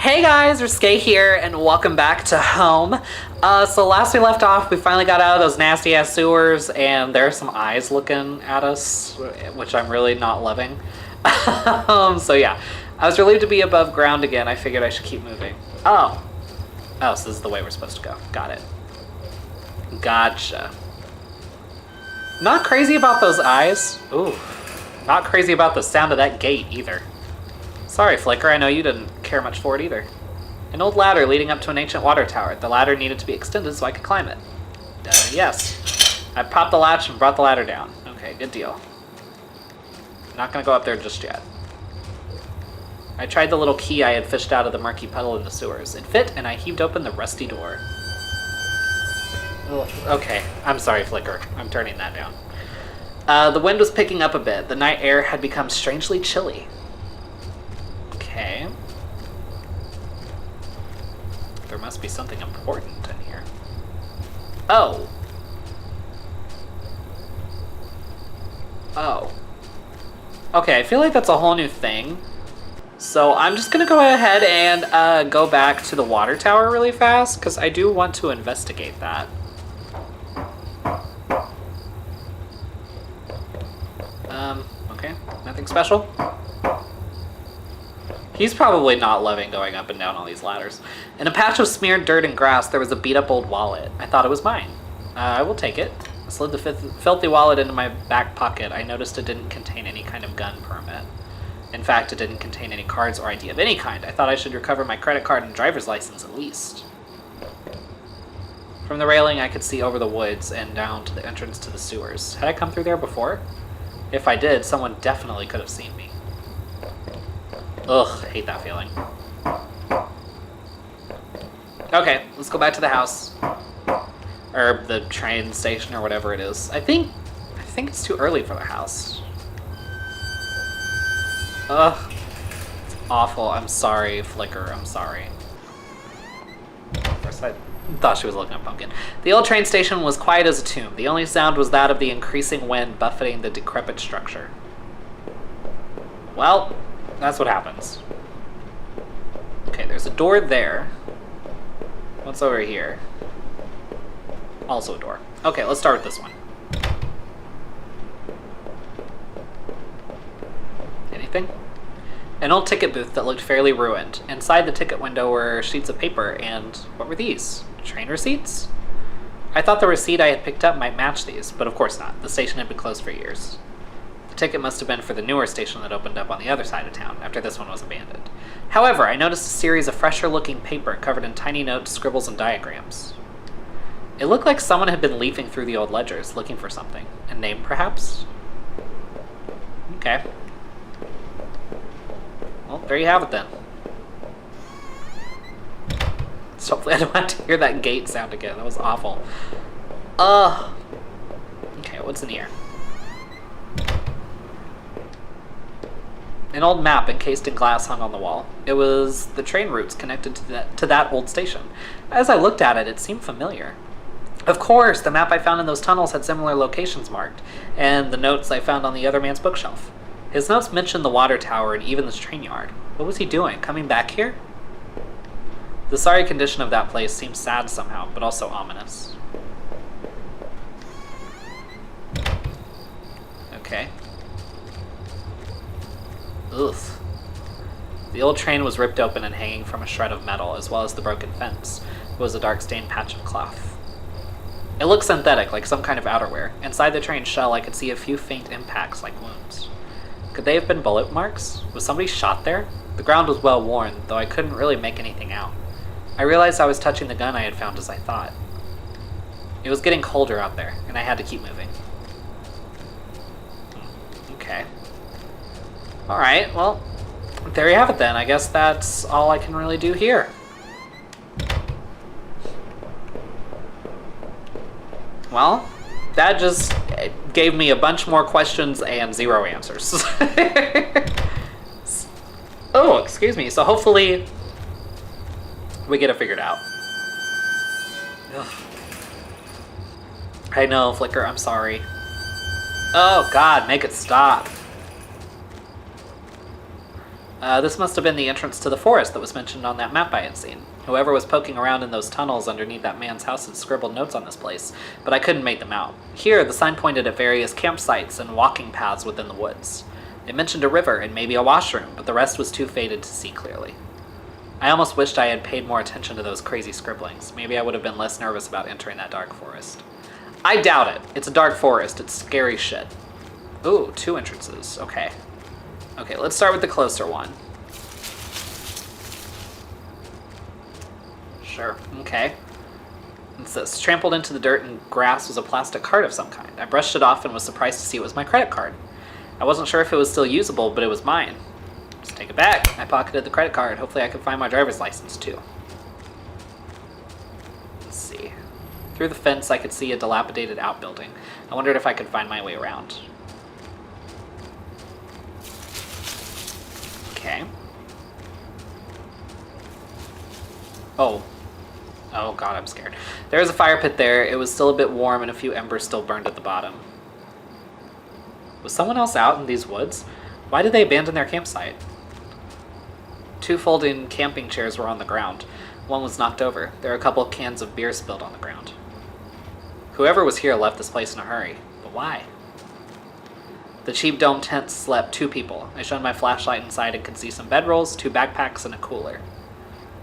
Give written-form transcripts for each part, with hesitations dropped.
Hey guys, Risque here, and welcome back to home. So last we left off, we finally got out of those nasty ass sewers, and there are some eyes looking at us, which I'm really not loving. So yeah, I was relieved to be above ground again. I figured I should keep moving. Oh, so this is the way we're supposed to go. Got it. Gotcha. Not crazy about those eyes. Ooh, not crazy about the sound of that gate either. Sorry, Flicker, I know you didn't care much for it either. An old ladder leading up to an ancient water tower. The ladder needed to be extended so I could climb it. Yes. I popped the latch and brought the ladder down. Okay, good deal. Not gonna go up there just yet. I tried the little key I had fished out of the murky puddle in the sewers. It fit, and I heaved open the rusty door. Ugh. Okay, I'm sorry, Flicker. I'm turning that down. The wind was picking up a bit. The night air had become strangely chilly. Okay. There must be something important in here. Oh. Oh. Okay, I feel like that's a whole new thing. So I'm just gonna go ahead and go back to the water tower really fast, because I do want to investigate that. Okay, nothing special. He's probably not loving going up and down all these ladders. In a patch of smeared dirt and grass, there was a beat-up old wallet. I thought it was mine. I will take it. I slid the filthy wallet into my back pocket. I noticed it didn't contain any kind of gun permit. In fact, it didn't contain any cards or ID of any kind. I thought I should recover my credit card and driver's license at least. From the railing, I could see over the woods and down to the entrance to the sewers. Had I come through there before? If I did, someone definitely could have seen me. Ugh, I hate that feeling. Okay, let's go back to the house. Or the train station or whatever it is. I think it's too early for the house. Ugh. It's awful. I'm sorry, Flicker. I'm sorry. First I thought she was looking at Pumpkin. The old train station was quiet as a tomb. The only sound was that of the increasing wind buffeting the decrepit structure. Well, that's what happens. Okay, there's a door there. What's over here? Also a door. Okay, let's start with this one. Anything? An old ticket booth that looked fairly ruined. Inside the ticket window were sheets of paper, and what were these? Train receipts? I thought the receipt I had picked up might match these, but of course not. The station had been closed for years. The ticket must have been for the newer station that opened up on the other side of town, after this one was abandoned. However, I noticed a series of fresher-looking paper covered in tiny notes, scribbles, and diagrams. It looked like someone had been leafing through the old ledgers, looking for something. A name, perhaps? Okay. Well, there you have it then. So hopefully I don't have to hear that gate sound again. That was awful. Okay, what's in here? An old map encased in glass hung on the wall. It was the train routes connected to that old station. As I looked at it, it seemed familiar. Of course, the map I found in those tunnels had similar locations marked, and the notes I found on the other man's bookshelf. His notes mentioned the water tower and even this train yard. What was he doing? Coming back here? The sorry condition of that place seemed sad somehow, but also ominous. Okay. Ugh. The old train was ripped open and hanging from a shred of metal, as well as the broken fence. It was a dark stained patch of cloth. It looked synthetic, like some kind of outerwear. Inside the train shell, I could see a few faint impacts, like wounds. Could they have been bullet marks? Was somebody shot there? The ground was well worn, though I couldn't really make anything out. I realized I was touching the gun I had found as I thought. It was getting colder out there, and I had to keep moving. Okay. Alright, well, there you have it then. I guess that's all I can really do here. Well, that just gave me a bunch more questions and zero answers. Oh, excuse me. So hopefully we get it figured out. Ugh. I know, Flicker, I'm sorry. Oh God, make it stop. This must have been the entrance to the forest that was mentioned on that map I had seen. Whoever was poking around in those tunnels underneath that man's house had scribbled notes on this place, but I couldn't make them out. Here, the sign pointed at various campsites and walking paths within the woods. It mentioned a river and maybe a washroom, but the rest was too faded to see clearly. I almost wished I had paid more attention to those crazy scribblings. Maybe I would have been less nervous about entering that dark forest. I doubt it. It's a dark forest. It's scary shit. Ooh, 2 entrances. Okay. Okay, let's start with the closer one. Sure, okay. It says, trampled into the dirt and grass was a plastic card of some kind. I brushed it off and was surprised to see it was my credit card. I wasn't sure if it was still usable, but it was mine. Just take it back. I pocketed the credit card. Hopefully I can find my driver's license, too. Let's see. Through the fence, I could see a dilapidated outbuilding. I wondered if I could find my way around. Okay. Oh. Oh god, I'm scared. There was a fire pit there. It was still a bit warm and a few embers still burned at the bottom. Was someone else out in these woods? Why did they abandon their campsite? 2 folding camping chairs were on the ground. One was knocked over. There were a couple of cans of beer spilled on the ground. Whoever was here left this place in a hurry. But why? The cheap dome tent slept 2 people. I shone my flashlight inside and could see some bedrolls, 2 backpacks, and a cooler.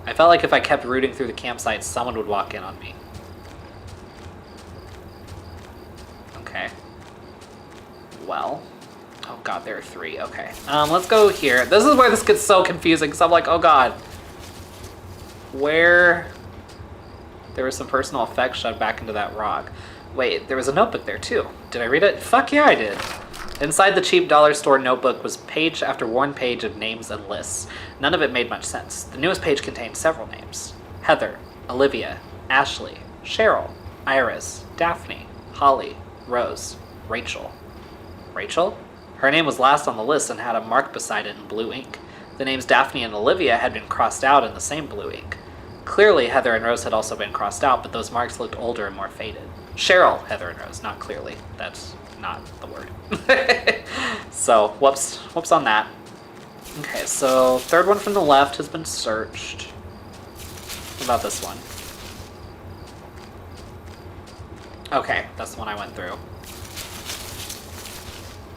I felt like if I kept rooting through the campsite, someone would walk in on me. Okay. Well. Oh god, there are 3. Okay. Let's go here. This is where this gets so confusing, because I'm like, oh god. Where? There was some personal effects shoved back into that rock. Wait, there was a notebook there too. Did I read it? Fuck yeah, I did. Inside the cheap dollar store notebook was page after one page of names and lists. None of it made much sense. The newest page contained several names. Heather, Olivia, Ashley, Cheryl, Iris, Daphne, Holly, Rose, Rachel. Rachel? Her name was last on the list and had a mark beside it in blue ink. The names Daphne and Olivia had been crossed out in the same blue ink. Clearly, Heather and Rose had also been crossed out, but those marks looked older and more faded. Cheryl, Heather, and Rose, not clearly. That's not the word. So, whoops on that. Okay, so 3rd one from the left has been searched. What about this one? Okay, that's the one I went through.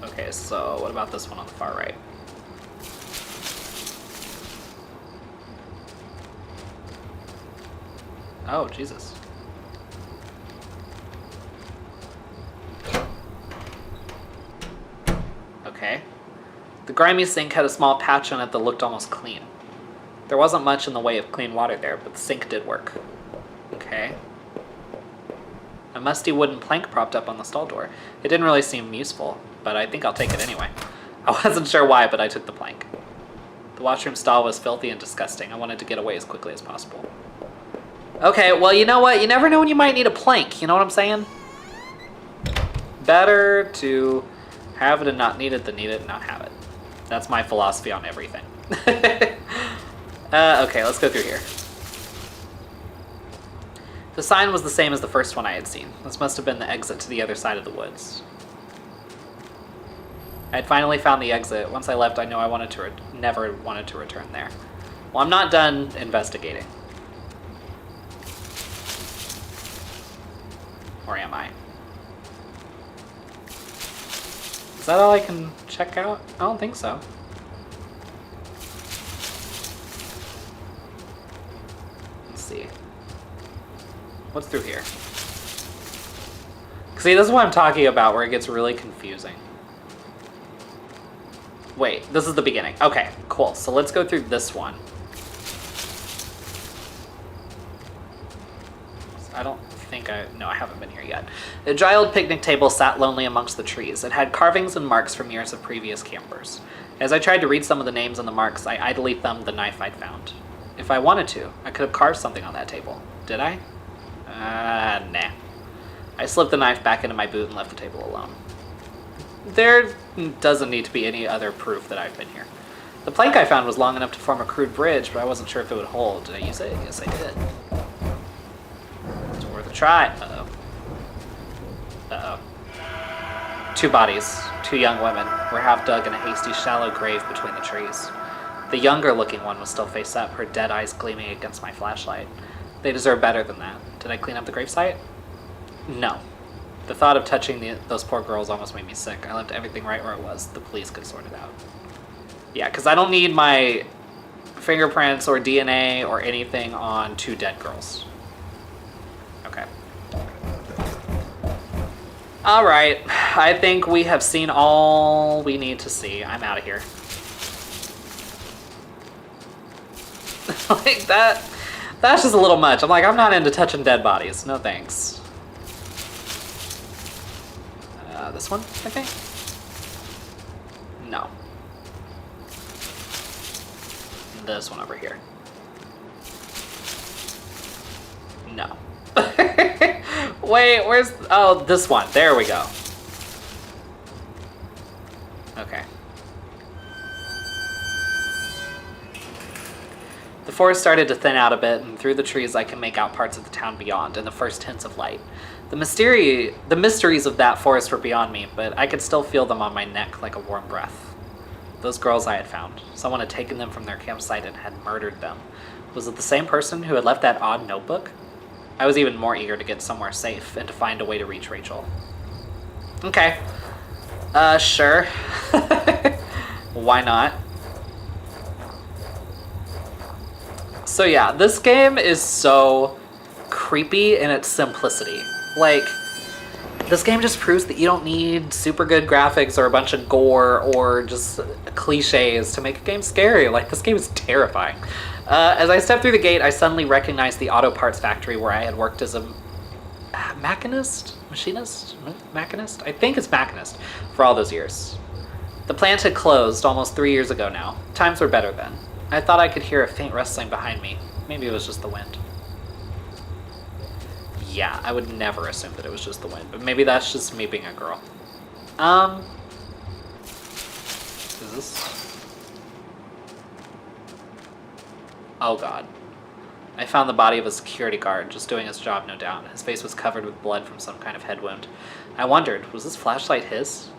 Okay, so what about this one on the far right? Oh, Jesus. Okay. The grimy sink had a small patch on it that looked almost clean. There wasn't much in the way of clean water there, but the sink did work. Okay. A musty wooden plank propped up on the stall door. It didn't really seem useful, but I think I'll take it anyway. I wasn't sure why, but I took the plank. The washroom stall was filthy and disgusting. I wanted to get away as quickly as possible. Okay, well, you know what? You never know when you might need a plank, you know what I'm saying? Better to have it and not need it than need it and not have it. That's my philosophy on everything. Okay, let's go through here. The sign was the same as the first one I had seen. This must have been the exit to the other side of the woods. I had finally found the exit. Once I left, I knew I never wanted to return there. Well, I'm not done investigating. Or am I? Is that all I can check out? I don't think so. Let's see. What's through here? See, this is what I'm talking about, where it gets really confusing. Wait, this is the beginning. Okay, cool. So let's go through this one. I don't think no, I haven't been here yet. A dry old picnic table sat lonely amongst the trees. It had carvings and marks from years of previous campers. As I tried to read some of the names and the marks, I idly thumbed the knife I'd found. If I wanted to, I could have carved something on that table. Did I? Nah. I slipped the knife back into my boot and left the table alone. There doesn't need to be any other proof that I've been here. The plank I found was long enough to form a crude bridge, but I wasn't sure if it would hold. Did I use it? Yes, I did. It's worth a try. Uh-oh. Uh-oh. 2 bodies, 2 young women, were half dug in a hasty, shallow grave between the trees. The younger looking one was still face up, her dead eyes gleaming against my flashlight. They deserve better than that. Did I clean up the gravesite? No. The thought of touching those poor girls almost made me sick. I left everything right where it was. The police could sort it out. Yeah, because I don't need my fingerprints or DNA or anything on 2 dead girls. Okay. Alright, I think we have seen all we need to see. I'm out of here. Like that's just a little much. I'm like, I'm not into touching dead bodies. No thanks. This one, I think? No. This one over here. No. Wait, where's... Oh, this one. There we go. Okay. The forest started to thin out a bit, and through the trees I can make out parts of the town beyond and the first hints of light. The mysteries of that forest were beyond me, but I could still feel them on my neck like a warm breath. Those girls I had found. Someone had taken them from their campsite and had murdered them. Was it the same person who had left that odd notebook? I was even more eager to get somewhere safe and to find a way to reach Rachel. Okay. Sure. Why not? So yeah, this game is so creepy in its simplicity. Like, this game just proves that you don't need super good graphics or a bunch of gore or just cliches to make a game scary. Like, this game is terrifying. As I stepped through the gate, I suddenly recognized the auto parts factory where I had worked as a machinist? Machinist? I think it's machinist for all those years. The plant had closed almost 3 years ago now. Times were better then. I thought I could hear a faint rustling behind me. Maybe it was just the wind. Yeah, I would never assume that it was just the wind, but maybe that's just me being a girl. Is this? Oh god. I found the body of a security guard, just doing his job, no doubt. His face was covered with blood from some kind of head wound. I wondered, was this flashlight his?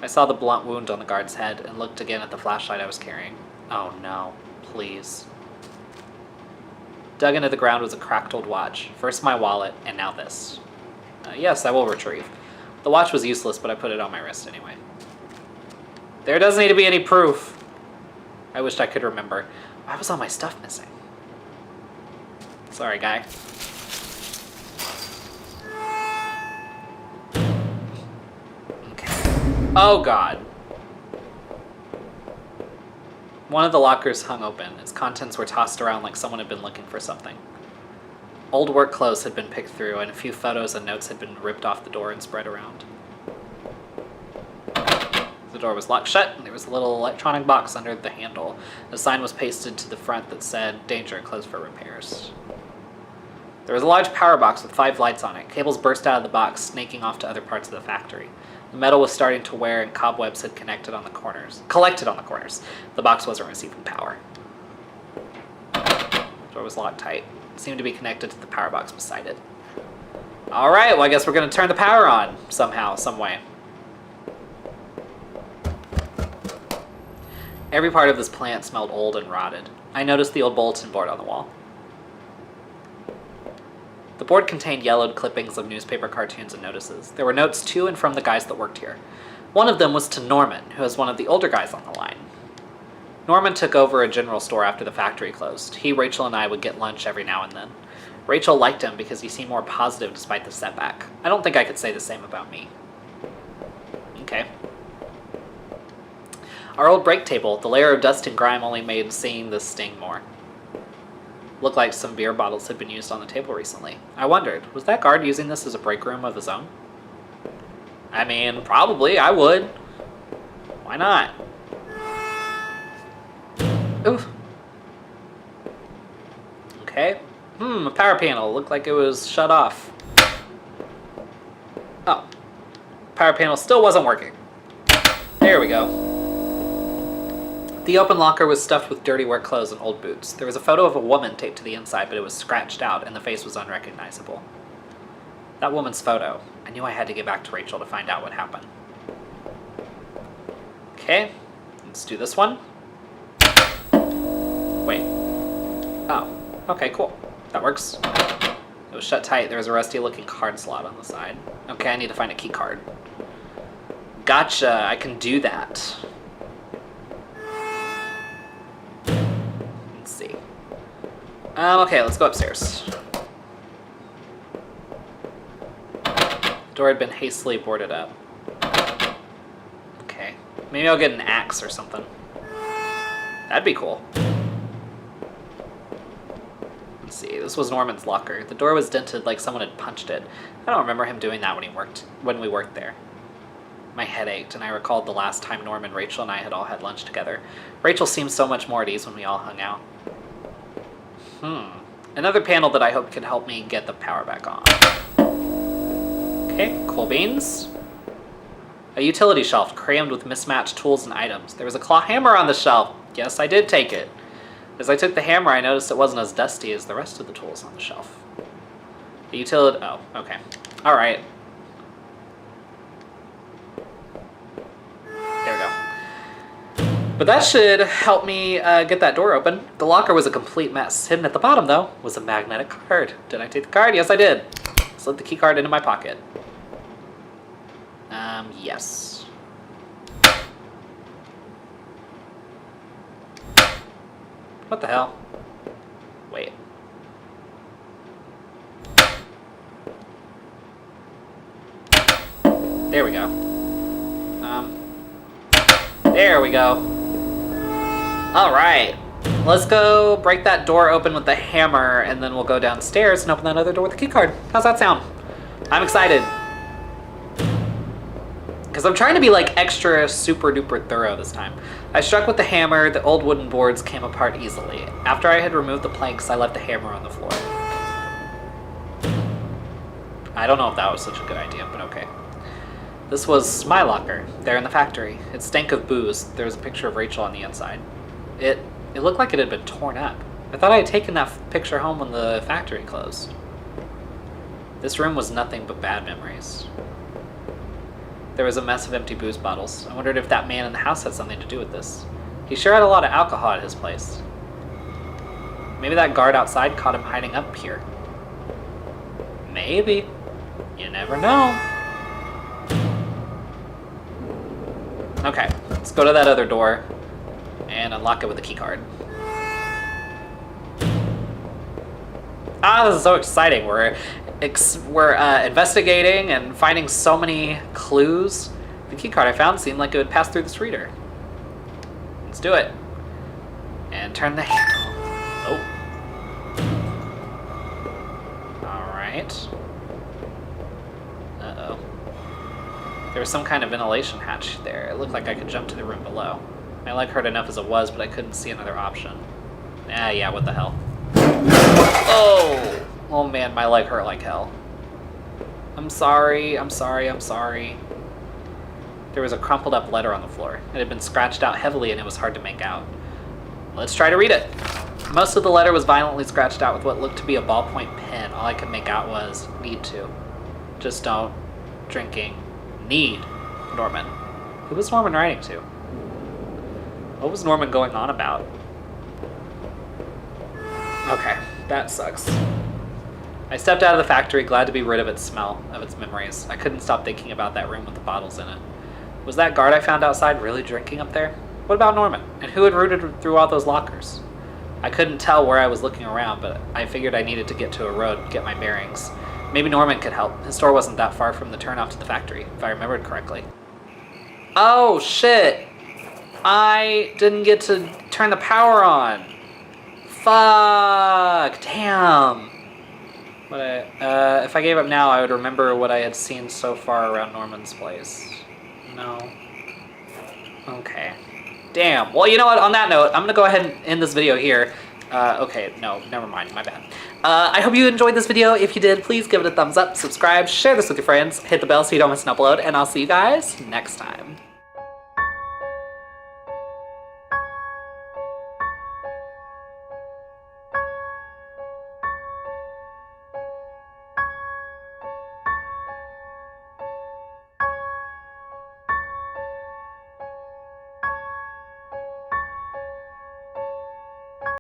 I saw the blunt wound on the guard's head and looked again at the flashlight I was carrying. Oh no, please. Dug into the ground was a cracked old watch. First my wallet, and now this. Yes, I will retrieve. The watch was useless, but I put it on my wrist anyway. There doesn't need to be any proof. I wished I could remember. Why was all my stuff missing? Sorry, guy. Okay. Oh, God. One of the lockers hung open. Its contents were tossed around like someone had been looking for something. Old work clothes had been picked through, and a few photos and notes had been ripped off the door and spread around. The door was locked shut, and there was a little electronic box under the handle. A sign was pasted to the front that said, "Danger, closed for repairs." There was a large power box with 5 lights on it. Cables burst out of the box, snaking off to other parts of the factory. The metal was starting to wear, and cobwebs had collected on the corners. The box wasn't receiving power. The door was locked tight. It seemed to be connected to the power box beside it. Alright, well I guess we're going to turn the power on somehow, some way. Every part of this plant smelled old and rotted. I noticed the old bulletin board on the wall. The board contained yellowed clippings of newspaper cartoons and notices. There were notes to and from the guys that worked here. One of them was to Norman, who was one of the older guys on the line. Norman took over a general store after the factory closed. He, Rachel, and I would get lunch every now and then. Rachel liked him because he seemed more positive despite the setback. I don't think I could say the same about me. Okay. Our old break table, the layer of dust and grime only made seeing this sting more. Looked like some beer bottles had been used on the table recently. I wondered, was that guard using this as a break room of his own? I mean, probably, I would. Why not? Oof. Okay. A power panel. Looked like it was shut off. Oh. Power panel still wasn't working. There we go. The open locker was stuffed with dirty work clothes and old boots. There was a photo of a woman taped to the inside, but it was scratched out, and the face was unrecognizable. That woman's photo. I knew I had to get back to Rachel to find out what happened. Okay, let's do this one. Okay, cool. That works. It was shut tight. There was a rusty looking card slot on the side. Okay, I need to find a key card. Gotcha, I can do that. Let's see. Okay, let's go upstairs. The door had been hastily boarded up. Okay, maybe I'll get an axe or something. That'd be cool. Let's see, this was Norman's locker. The door was dented like someone had punched it. I don't remember him doing that when we worked there. My head ached, and I recalled the last time Norman, Rachel, and I had all had lunch together. Rachel seemed so much more at ease when we all hung out. Another panel that I hope can help me get the power back on. Okay, cool beans. A utility shelf crammed with mismatched tools and items. There was a claw hammer on the shelf. Yes, I did take it. As I took the hammer, I noticed it wasn't as dusty as the rest of the tools on the shelf. The utility... Oh, okay. Alright. There we go. But that should help me get that door open. The locker was a complete mess. Hidden at the bottom, though, was a magnetic card. Did I take the card? Yes, I did. Slid the key card into my pocket. Yes. What the hell? Wait. There we go. There we go. Alright. Let's go break that door open with the hammer, and then we'll go downstairs and open that other door with the key card. How's that sound? I'm excited. Because I'm trying to be like extra super duper thorough this time. I struck with the hammer, the old wooden boards came apart easily. After I had removed the planks, I left the hammer on the floor. I don't know if that was such a good idea, but okay. This was my locker, there in the factory. It stank of booze. There was a picture of Rachel on the inside. It looked like it had been torn up. I thought I had taken that picture home when the factory closed. This room was nothing but bad memories. There was a mess of empty booze bottles. I wondered if that man in the house had something to do with this. He sure had a lot of alcohol at his place. Maybe that guard outside caught him hiding up here. Maybe. You never know. Okay, let's go to that other door and unlock it with a key card. Ah, this is so exciting. We're investigating and finding so many clues. The key card I found seemed like it would pass through this reader. Let's do it. And turn the handle. Oh. Alright. Uh-oh. There was some kind of ventilation hatch there. It looked like I could jump to the room below. My leg hurt enough as it was, but I couldn't see another option. Ah, yeah, what the hell. Oh! Oh man, my leg hurt like hell. I'm sorry, I'm sorry, I'm sorry. There was a crumpled up letter on the floor. It had been scratched out heavily and it was hard to make out. Let's try to read it. Most of the letter was violently scratched out with what looked to be a ballpoint pen. All I could make out was, need to. Just don't. Drinking. Need. Norman. Who was Norman writing to? What was Norman going on about? Okay, that sucks. I stepped out of the factory, glad to be rid of its smell, of its memories. I couldn't stop thinking about that room with the bottles in it. Was that guard I found outside really drinking up there? What about Norman? And who had rooted through all those lockers? I couldn't tell where I was looking around, but I figured I needed to get to a road and get my bearings. Maybe Norman could help. His store wasn't that far from the turnoff to the factory, if I remembered correctly. Oh, shit! I didn't get to turn the power on. Fuck! Damn! But if I gave up now, I would remember what I had seen so far around Norman's place. No. Okay. Damn. Well, you know what? On that note, I'm gonna go ahead and end this video here. Okay, no, never mind. My bad. I hope you enjoyed this video. If you did, please give it a thumbs up, subscribe, share this with your friends, hit the bell so you don't miss an upload, and I'll see you guys next time.